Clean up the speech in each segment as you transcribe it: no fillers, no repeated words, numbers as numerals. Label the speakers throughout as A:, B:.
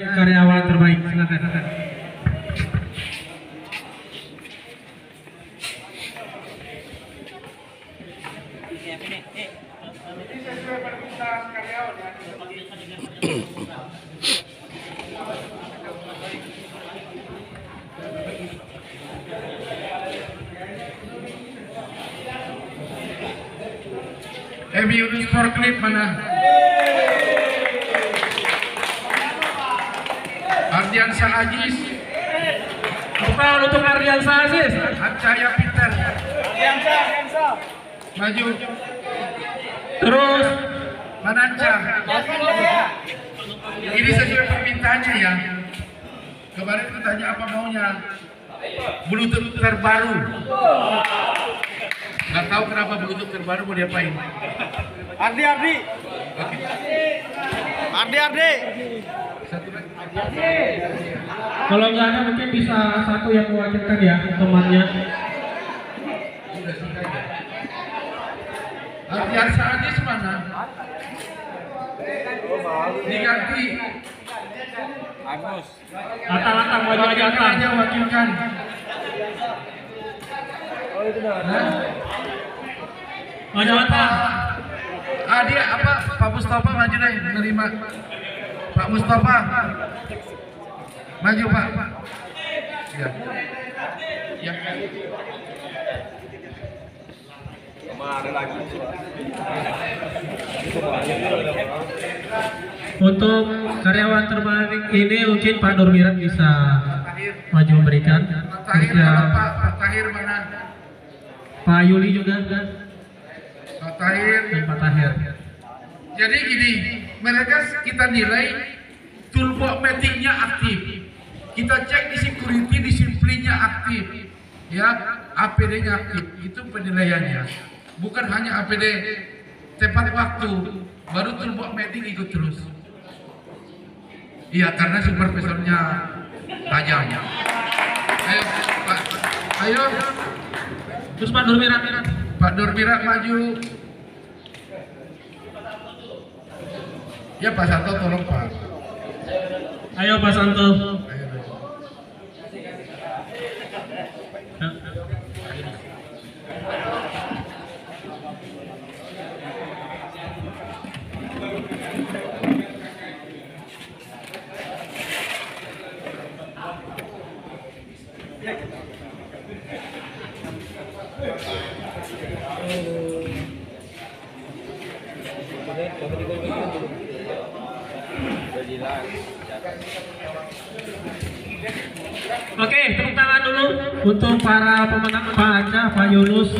A: Karyawan terbaik, silakan.
B: Unit forklift mana? Ardiansa Ajis.
A: Bukan untuk Ardiansa Aziz.
B: Acaya Peter.
C: Ardiansa.
B: Maju.
A: Terus
B: Mananca. Ini sesuai permintaannya ya. Kemarin itu tanya apa maunya. Bluetooth terbaru. Nggak tahu kenapa Bluetooth terbaru mau diapain.
C: Ardi.
B: Oke.
C: Ardi.
B: Satu lagi.
A: kalau nggak ada mungkin bisa satu yang mewakilkan ya temannya.
B: Sudah selesai ya. Ardiansa Ajis mana? Diganti.
C: Agus.
A: Atang maju aja Atang.
B: Aja wakilkan.
C: Oh itu dah.
A: Maju Atang.
B: Dia apa? Pak Mustafa maju deh menerima. Pak Mustafa. Maju Pak. Ya. Ya.
C: Ada lagi.
A: Untuk karyawan terbaik ini mungkin Pak Nurmirat bisa maju memberikan.
B: Pak Tahir
A: Terus ya,
B: mana Pak Tahir mana?
A: Pak Yuli juga kan?
B: Pak Tahir.
A: Dan Pak Tahir.
B: Jadi gini, mereka kita nilai turbo matic-nya aktif. Kita cek di security disiplinnya aktif. Ya, APD-nya aktif. Itu penilaiannya. Bukan hanya APD tepat waktu, baru turbo matic ikut terus. Iya, karena supervisornya tajam. Ayo, Pak. Ayo.
A: Terus Pak Nurmirat.
B: Pak Nurmirat maju. Ya Pak Santo tolong Pak.
A: Ayo Pak Santo.
B: Ayo.
A: Oke, tepuk tangan dulu untuk para pemenang Pak Aca, Pak Yunus,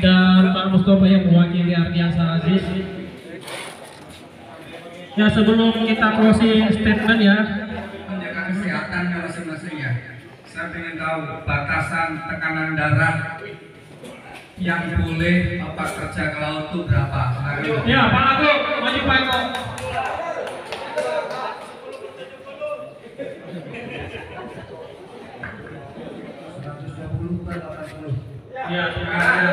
A: dan Pak Mustafa yang mewakili Ardiansa Aziz. Ya, sebelum kita closing statement ya.
B: Menjaga kesehatannya masing-masing ya. Saya ingin tahu batasan tekanan darah yang boleh Bapak kerja ke laut itu berapa?
A: Ya, Pak Agus, maju Pak Eko. Ya, terima kasih.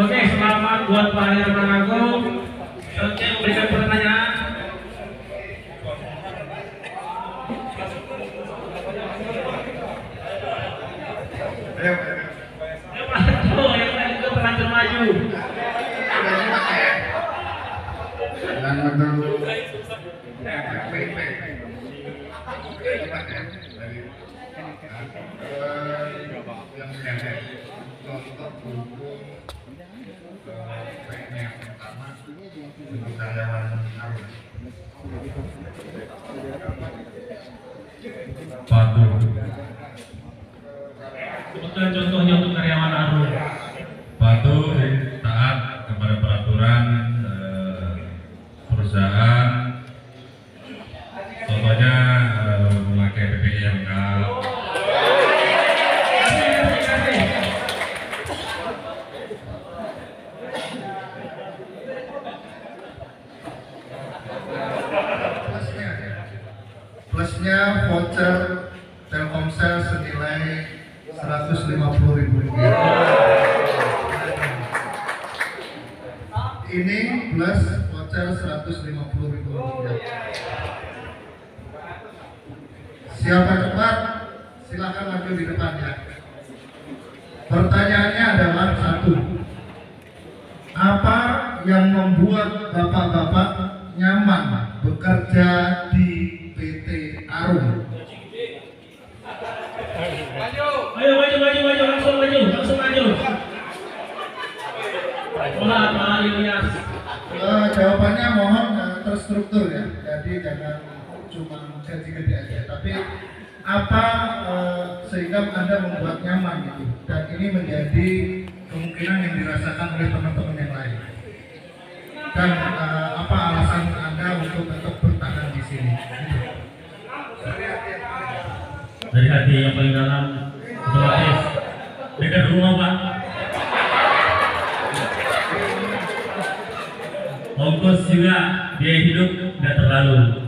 A: Oke, selamat buat Pak Herman Agung. Oke, memberikan pertanyaan.
B: Ayo.
A: Ya, Pak Eko, yang lain juga terlanjur maju. Sebutkan contohnya untuk karyawan Arum.
D: Patuh taat kepada peraturan perusahaan, contohnya memakai PPI yang lengkap.
B: Plusnya voucher Telkomsel senilai
E: Rp150.000. Ini plus voucher Rp150.000. Siapa cepat? Silakan maju di depannya. Pertanyaannya adalah satu. Apa yang membuat bapak-bapak nyaman bekerja di PT Arum?
A: Ayo maju, langsung maju. Olah Pak Ilyas.
E: Jawabannya mohon terstruktur ya. Jadi jangan cuma gede-gede aja. Tapi apa sehingga Anda membuat nyaman gitu. Dan ini menjadi kemungkinan yang dirasakan oleh teman-teman yang lain. Dan apa alasan Anda untuk tetap bertahan di sini?
A: Dari hati yang paling dalam, otomatis dekat rumah Pak. Ongkos juga biaya hidup nggak terlalu.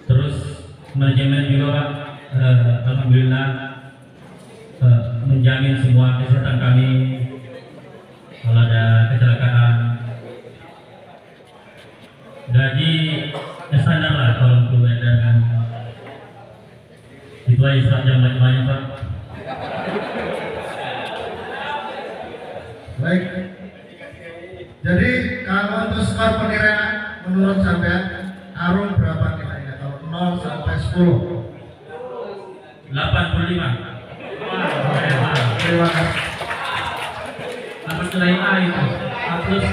A: Terus manajemen juga Pak, alhamdulillah menjamin semua kesehatan kami. Kalau ada kecelakaan, gaji standar lah kalau untuk dan itu aja yang banyak Pak.
E: Baik. Jadi kalau untuk skor penilaian menurut sampean Arum berapa nilainya? Kalau 0 sampai 10.
A: 85.
E: Terima kasih.
A: Apa nilai A itu? A plus.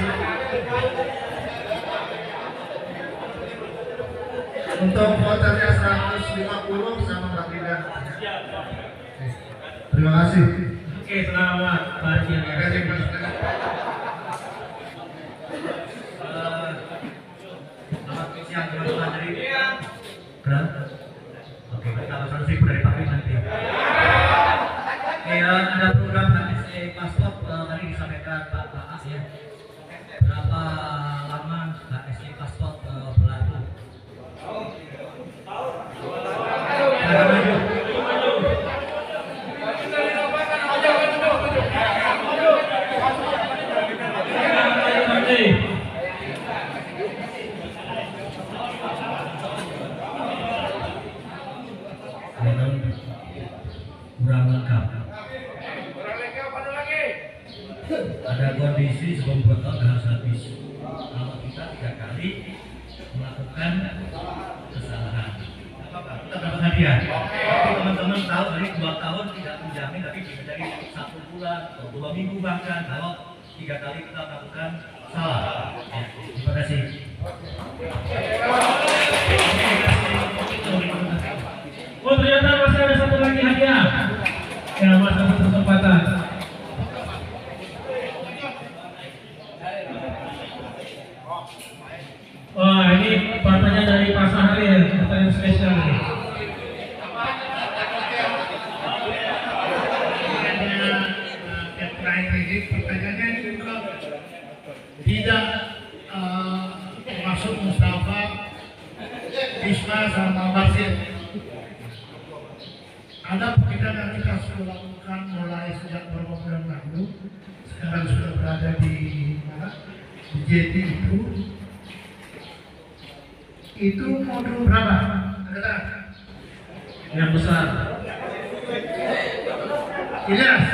E: Untuk vouchernya 150 sama Mbak Linda. Terima kasih.
A: Oke, selamat pagi.
E: Terima kasih Mas.
A: Selamat siang teman-teman dari Keren. Oke, kita alasan sih dari Pak nanti. Oke, ada program HSE Pasport tadi disampaikan Pak As ya. Berapa lama HSE Pasport berlaku? Kurang lengkap. Ada kondisi sebelum botol harus habis. Kalau kita 3 kali melakukan kesalahan, kita dapat hadiah. Tapi teman-teman tahu dari 2 tahun tidak menjamin, tapi bisa dari 1 bulan atau 2 minggu bahkan kalau 3 kali kita melakukan salah. Ya, terima kasih. Oh ternyata masih ada 1 lagi hadiah. Ya masih ada kesempatan. Wah ini pertanyaan dari Pak Sahril, pertanyaan spesial ini.
F: Pertanyaannya juga tidak masuk Mustafa, Isma sama Basir. Ada pekerjaan yang kita sudah lakukan mulai sejak beberapa bulan lalu. Sekarang sudah berada di mana? Di JT itu modul berapa? Ada
A: Yang besar.
F: Ilyas.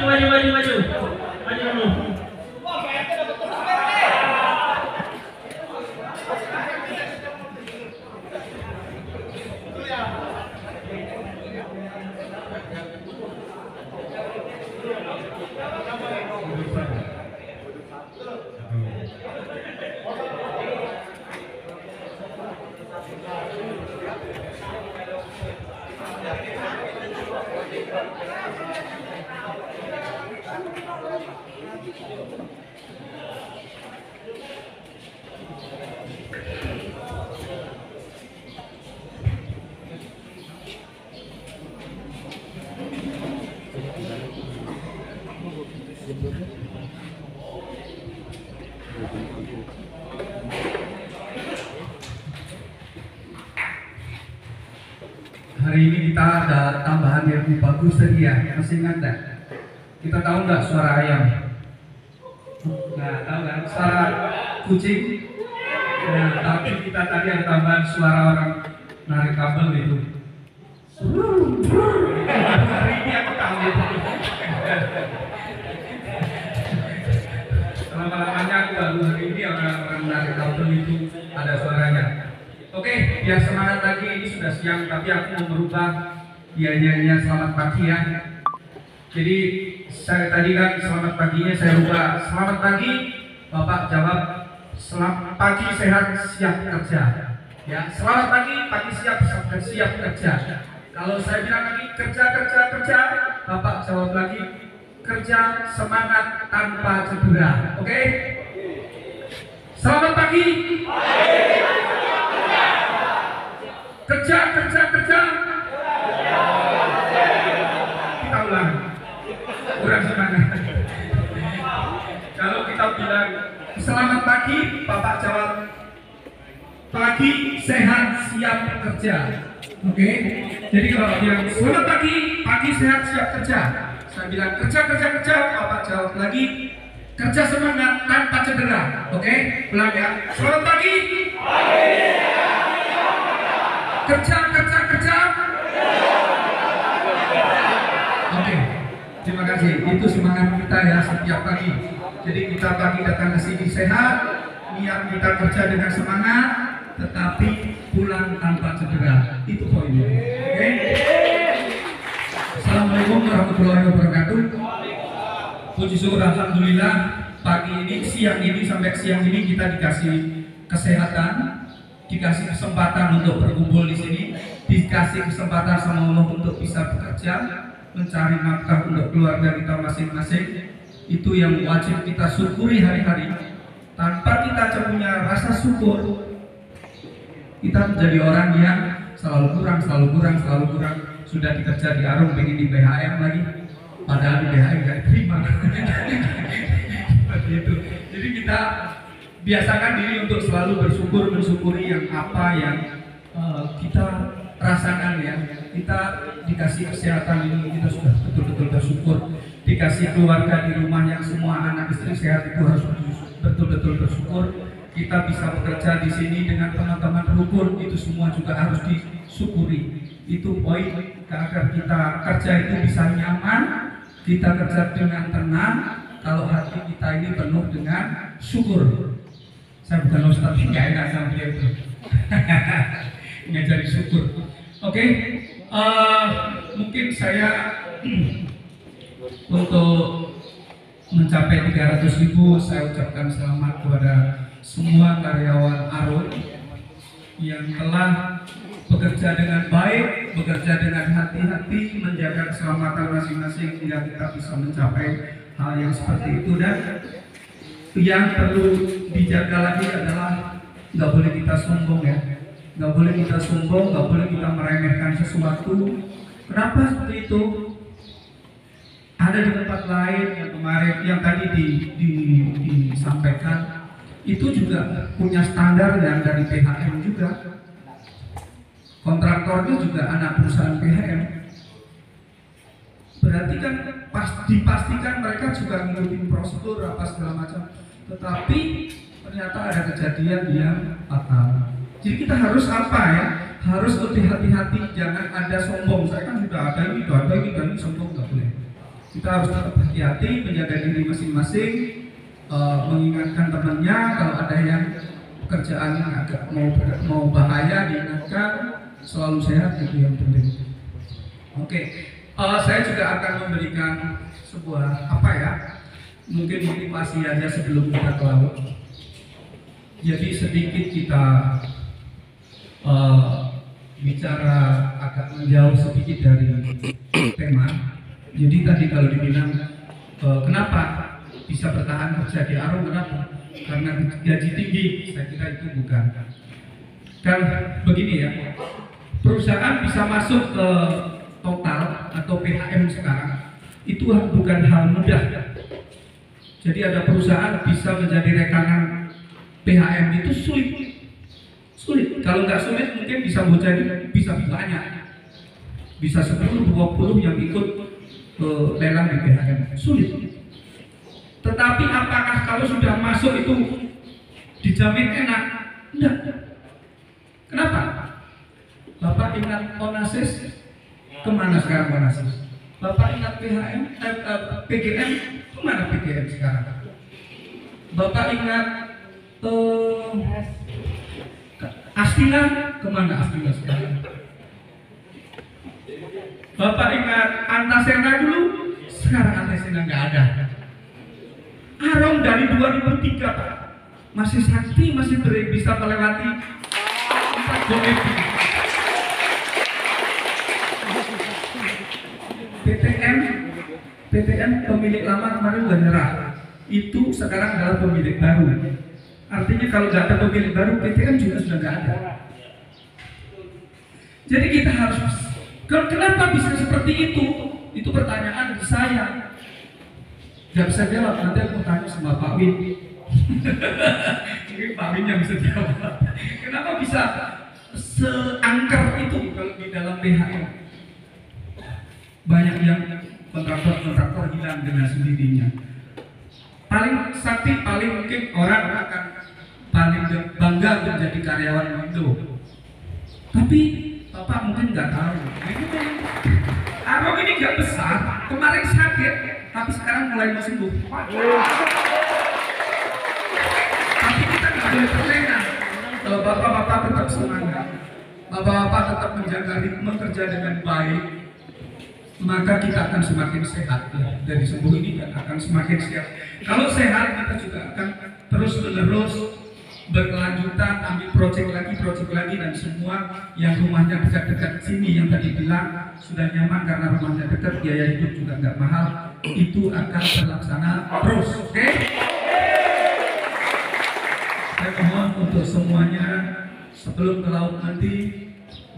A: Maju dulu.
G: hari ini kita ada tambahan yang lebih bagus tadi ya. Masih ingat nggak? Kita tahu nggak suara ayam? Nah, tahu kan? Suara kucing. Nah, tapi kita tadi ada tambahan suara orang narik kabel itu. Hari ini aku tahu itu. Selama-lamanya aku baru hari ini orang narik kabel itu ada suaranya. Oke, biar semangat lagi, ini sudah siang, tapi aku mau merubah nyanyiannya selamat pagi ya. Jadi saya tadi kan selamat paginya saya rubah. Selamat pagi, Bapak jawab selamat pagi sehat siap kerja. Ya, selamat pagi siap kerja. Kalau saya bilang lagi kerja, Bapak jawab lagi kerja semangat tanpa cedera. Oke? Selamat pagi. Kerja. Kita ulang. Kurang semangat. Kalau kita bilang selamat pagi, Bapak jawab pagi sehat siap kerja. Oke? Jadi kalau bilang selamat pagi sehat siap kerja. Saya bilang kerja, Bapak jawab lagi kerja semangat tanpa cedera. Oke? Ulang ya. Selamat pagi. Kerja. Oke, terima kasih. Itu semangat kita ya setiap pagi. Jadi kita pagi datang ke sini sehat, niat kita kerja dengan semangat, tetapi pulang tanpa cedera. Itu poinnya. Oke? Assalamualaikum warahmatullahi wabarakatuh. Puji syukur alhamdulillah pagi ini, siang ini sampai siang ini kita dikasih kesehatan, dikasih kesempatan untuk berkumpul di sini, dikasih kesempatan sama Allah untuk bisa bekerja, mencari nafkah untuk keluarga kita masing-masing. Itu yang wajib kita syukuri hari-hari. Tanpa kita punya rasa syukur, kita menjadi orang yang selalu kurang. Sudah dikerja di Arum, pengen di BHM lagi, padahal di BHM gak diterima. Seperti itu. Jadi kita biasakan diri untuk selalu mensyukuri yang apa yang kita rasakan ya. Kita dikasih kesehatan ini, kita sudah betul-betul bersyukur. Dikasih keluarga di rumah yang semua anak istri sehat, itu harus betul-betul bersyukur. Kita bisa bekerja di sini dengan teman-teman rukun, itu semua juga harus disyukuri. Itu poin agar kita kerja itu bisa nyaman, kita kerja dengan tenang. Kalau hati kita ini penuh dengan syukur. Saya bukan ustaz, nggak enak sama dia itu. Ngajari syukur. Oke, mungkin saya untuk mencapai 300.000 saya ucapkan selamat kepada semua karyawan Arum yang telah bekerja dengan baik, bekerja dengan hati-hati, menjaga keselamatan masing-masing hingga kita bisa mencapai hal yang seperti itu. Dan yang perlu dijaga lagi adalah nggak boleh kita sombong ya, nggak boleh kita sombong, nggak boleh kita meremehkan sesuatu. Kenapa seperti itu? Ada di tempat lain yang kemarin yang tadi disampaikan itu juga punya standar yang dari PHM juga. Kontraktornya juga anak perusahaan PHM. Berarti kan dipastikan mereka juga ngikutin prosedur apa segala macam. Tetapi ternyata ada kejadian yang fatal. Jadi kita harus apa ya? Harus lebih hati-hati, jangan ada sombong. Saya kan sudah ada ini, sombong nggak boleh. Kita harus tetap hati-hati, menjaga diri masing-masing, mengingatkan temannya kalau ada yang pekerjaan agak mau bahaya, diingatkan. Selalu sehat itu yang penting. Oke, saya juga akan memberikan sebuah mungkin motivasi aja sebelum kita ke laut. Jadi sedikit kita bicara agak menjauh sedikit dari tema. Jadi tadi kalau dibilang kenapa bisa bertahan kerja di Arum, kenapa? Karena gaji tinggi. Saya kira itu bukan. Kan begini ya. Perusahaan bisa masuk ke total atau PHM sekarang itu bukan hal mudah. Jadi ada perusahaan bisa menjadi rekanan PHM itu sulit. Kalau nggak sulit mungkin bisa jadi bisa banyak. bisa 10-20 yang ikut lelang di BHM, sulit. Tetapi apakah kalau sudah masuk itu dijamin enak? Enggak. Kenapa? Bapak ingat Onassis? Kemana sekarang Onassis? Bapak ingat PGM? Kemana PGM sekarang? Bapak ingat Astina? Kemana Astina sekarang? Bapak ingat Antasena dulu? Sekarang Antasena nggak ada. Arong dari 2003 Pak, masih sakti, masih bisa melewati 4 goib. PTN pemilik lama kemarin udah nyerah. Itu sekarang adalah pemilik baru. Artinya kalau nggak ada pemilik baru, PTN juga sudah nggak ada. Jadi kita harus, kenapa bisa seperti itu? Itu pertanyaan saya. Gak bisa jawab, nanti aku tanya sama Pak Win. Mungkin Pak Win yang bisa jawab. Kenapa bisa seangker itu kalau di dalam BHM? Banyak yang kontraktor hilang dengan sendirinya. Paling sakti, paling mungkin orang akan paling bangga menjadi karyawan Indo. Tapi Bapak mungkin nggak tahu. Arong ini nggak besar, kemarin sakit, tapi sekarang mulai sembuh. Tapi kita nggak boleh terlena. Kalau bapak-bapak tetap semangat, bapak-bapak tetap menjaga ritme kerja dengan baik, maka kita akan semakin sehat. Dari sembuh ini dan akan semakin sehat. Kalau sehat, kita juga akan terus-menerus berkelanjutan, ambil proyek lagi, dan semua yang rumahnya dekat-dekat sini yang tadi bilang sudah nyaman karena rumahnya dekat, biaya hidup juga nggak mahal, itu akan terlaksana terus. Oke? Saya mohon untuk semuanya sebelum ke laut nanti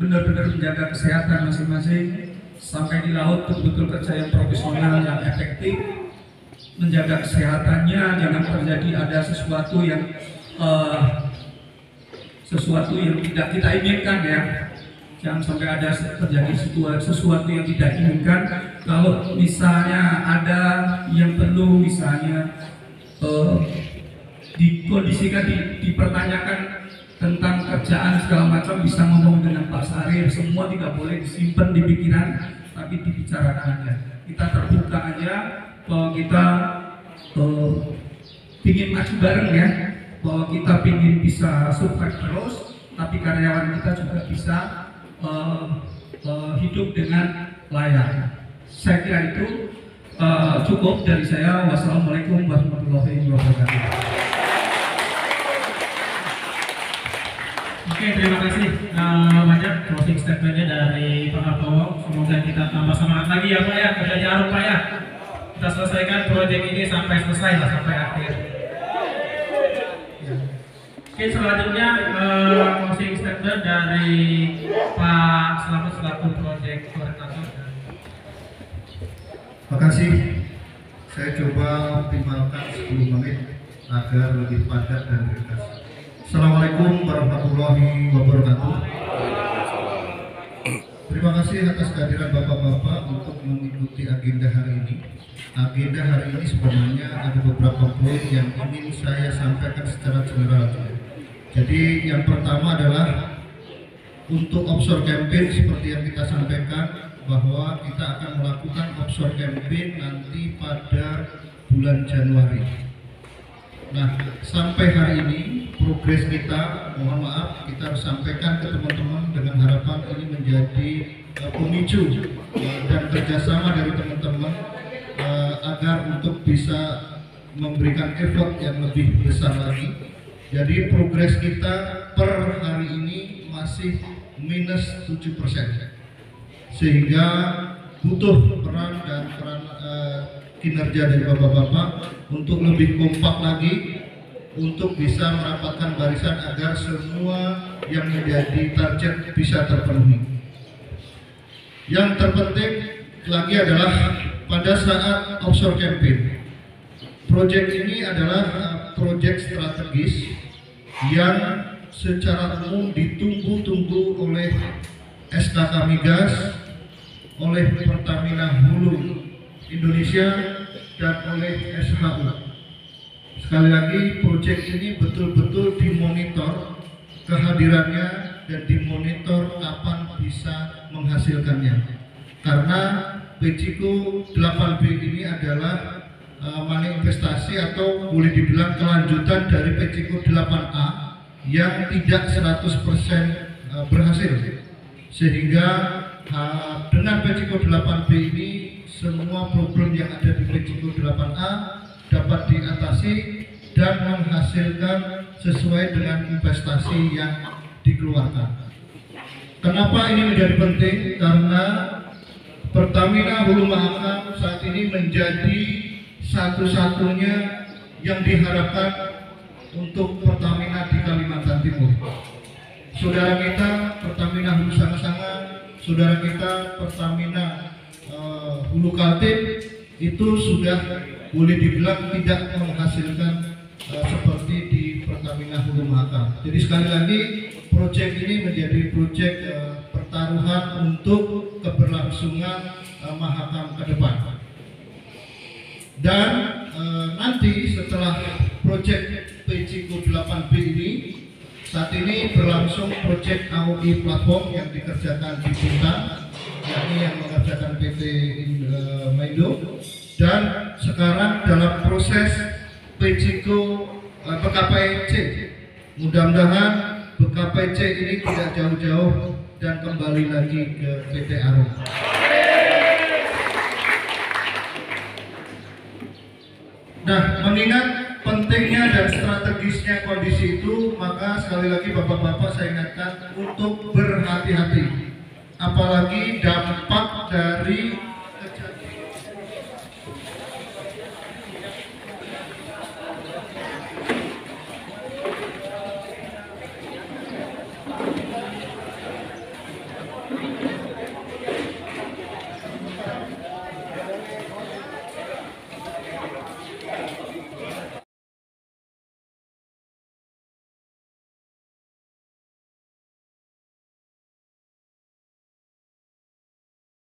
G: benar-benar menjaga kesehatan masing-masing, sampai di laut betul-betul kerja yang profesional, yang efektif, menjaga kesehatannya, jangan terjadi ada sesuatu yang tidak kita inginkan ya. Jangan sampai ada terjadi sesuatu yang tidak inginkan. Kalau misalnya ada yang perlu misalnya dikondisikan, dipertanyakan tentang kerjaan segala macam, bisa ngomong dengan Pak Sarir, semua tidak boleh disimpan di pikiran, tapi dibicarakan aja. Kita terbuka aja bahwa kita ingin maju bareng ya, bahwa kita ingin bisa survive terus, tapi karyawan kita juga bisa hidup dengan layak. Saya kira itu cukup dari saya. Wassalamualaikum warahmatullahi wabarakatuh.
H: Oke, terima kasih banyak closing statementnya dari Pak Hartowo. Semoga kita tambah semangat lagi ya Pak ya, kerja jarum Pak ya. Kita selesaikan proyek ini sampai selesai lah, sampai akhir. Oke, selanjutnya closing statement dari Pak Slamet selaku proyek koordinator.
E: Terima kasih. Saya coba optimalkan 10 menit agar lebih padat dan ringkas. Assalamualaikum warahmatullahi wabarakatuh. Terima kasih atas kehadiran Bapak-Bapak untuk mengikuti agenda hari ini. Agenda hari ini sebenarnya ada beberapa poin yang ingin saya sampaikan secara general. Jadi yang pertama adalah untuk offshore campaign, seperti yang kita sampaikan bahwa kita akan melakukan offshore campaign nanti pada bulan Januari. Nah, sampai hari ini progres kita, mohon maaf, kita harus sampaikan ke teman-teman dengan harapan ini menjadi pemicu dan kerjasama dari teman-teman agar untuk bisa memberikan effort yang lebih besar lagi. Jadi progres kita per hari ini masih minus 7%, sehingga butuh peran kinerja dari Bapak-Bapak untuk lebih kompak lagi, untuk bisa merapatkan barisan agar semua yang menjadi target bisa terpenuhi. Yang terpenting lagi adalah pada saat offshore campaign, proyek ini adalah proyek strategis yang secara umum ditunggu-tunggu oleh SKK Migas, oleh Pertamina Hulu Indonesia dan oleh SHU. Sekali lagi, proyek ini betul-betul dimonitor kehadirannya dan dimonitor kapan bisa menghasilkannya. Karena PCIKO 8B ini adalah manifestasi atau boleh dibilang kelanjutan dari PCIKO 8A yang tidak 100% berhasil. Sehingga dengan PCIKO 8B ini semua problem yang ada di PCIKO 8A dapat diatasi dan menghasilkan sesuai dengan investasi yang dikeluarkan. Kenapa ini menjadi penting? Karena Pertamina Hulu Mahakam saat ini menjadi satu-satunya yang diharapkan untuk Pertamina di Kalimantan Timur. Saudara kita Pertamina Hulu Sanga-Sanga, saudara kita Pertamina Hulu Kaltim itu sudah boleh dibilang tidak menghasilkan seperti di Pertamina Hulu Mahakam. Jadi sekali lagi, proyek ini menjadi proyek pertaruhan untuk keberlangsungan Mahakam ke depan. Dan nanti setelah proyek PCIKO 8B ini, saat ini berlangsung proyek AOI platform yang dikerjakan di Bintan, yakni yang mengerjakan PT Maindo, dan sekarang dalam proses PCIKO PKPC. Mudah-mudahan PKPC ini tidak jauh-jauh dan kembali lagi ke PT Arum. Nah, mengingat pentingnya dan strategisnya kondisi itu, maka sekali lagi Bapak-Bapak saya ingatkan untuk berhati-hati. Apalagi dampak dari